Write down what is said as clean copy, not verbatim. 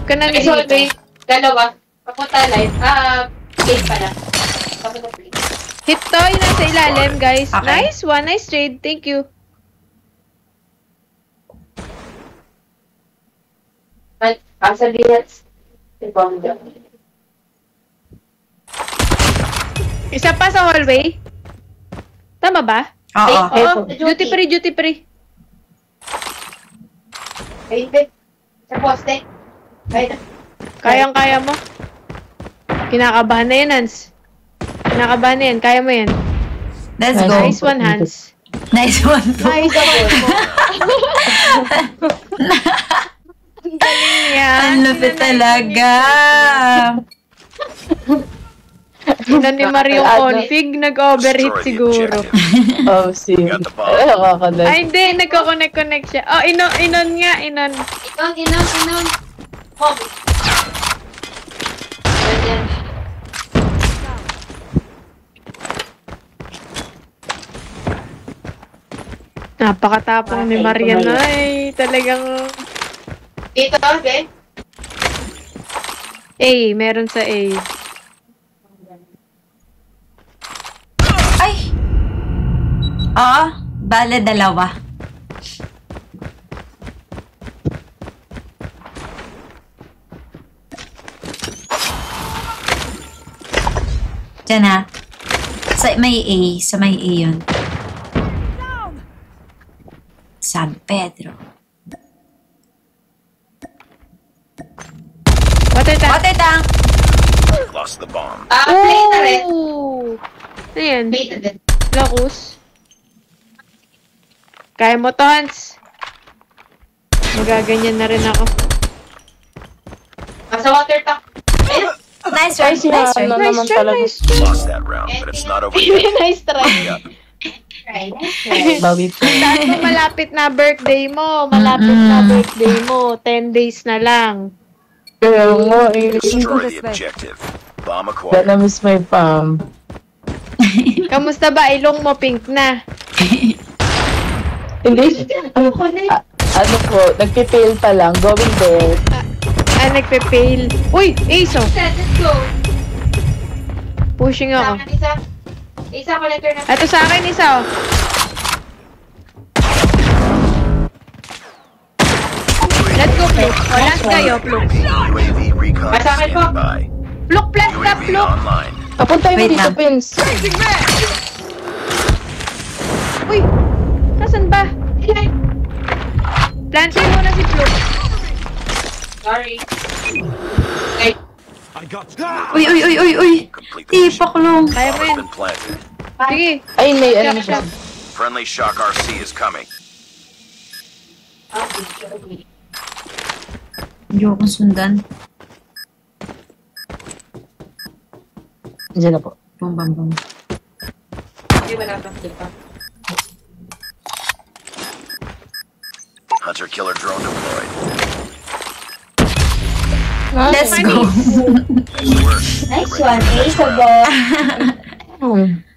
ka na Okay, dito. so, wait. Dalawa. Papunta live. Game pala. Papunta play. Hit to, yun nasa ilalim, guys. Okay. Nice one, nice trade. Thank you. Sabihin. Isa pa sa hallway. Tama ba? Oo. Oo, duty free, duty free. Ay, hindi. Sa poste. Ay, Kayang-kaya mo. Kinakabahan na yan, Hans. Kinakabahan na yan. Kaya mo yan. Let's go. Nice one, Hans. Nice one po. Nice one mo. Ang galing yan. Ang lupit talaga. Ina ni Mario config, nag-overhit siguro. Oh, see. Ay, nakakadal. Ay, hindi. Nagko-connect siya. Oh, inon nga, inon. Inon. Hop. Ganyan. Napakatapang ni Marian. Ay, talagang... Dito, okay? A, meron sa A. Ay! Oo, bale dalawa. Diyan ha. Sa may A yun. San Pedro. Water tank. Water tank! Lost the bomb. Play na rin. Ooh. Ano yan? Play na din. Locus. Kaya mo to, Hans. Magaganyan na rin ako. Sa water tank. Ayun. Nice one, nice one. Nice try, nice try. Lost that round, but it's not over yet. Nice try. Up. Right. Bawi po. Dahil mo malapit na birthday mo. Malapit na birthday mo. 10 days na lang. Kaya nga, Destroy the objective. Bomb that acquired. na miss my fam. Kamusta ba? Ilong mo pink na. Hindi. Ano po, nagpipail pa lang. Going there. Nagpe-fail. Uy! Ace oh! Let's go. Pushing ako. Isa collector na. Ito sa akin isa oh. Let's go, Pluk. O, last kayo, Pluk. UAV recon Sa akin po. standby. Pluk, plus ka, UAV Pluk! online. Papunta yun Wait dito, lang. Pins. Uy! Nasaan ba? Plantin mo na si Pluk. Sorry. Uy! Complete the mission. Ipaklong. Kaya mo Bomb has yun. been planted. Sige. Ay, may ano siya. Friendly Shock RC is coming. Hindi ko sundan. Diyan na po. Bum, bum, bum. Hindi wala pa. Hunter killer drone deployed. Let's go. Nice work. Nice Ready one. for the next Ace of round. ball.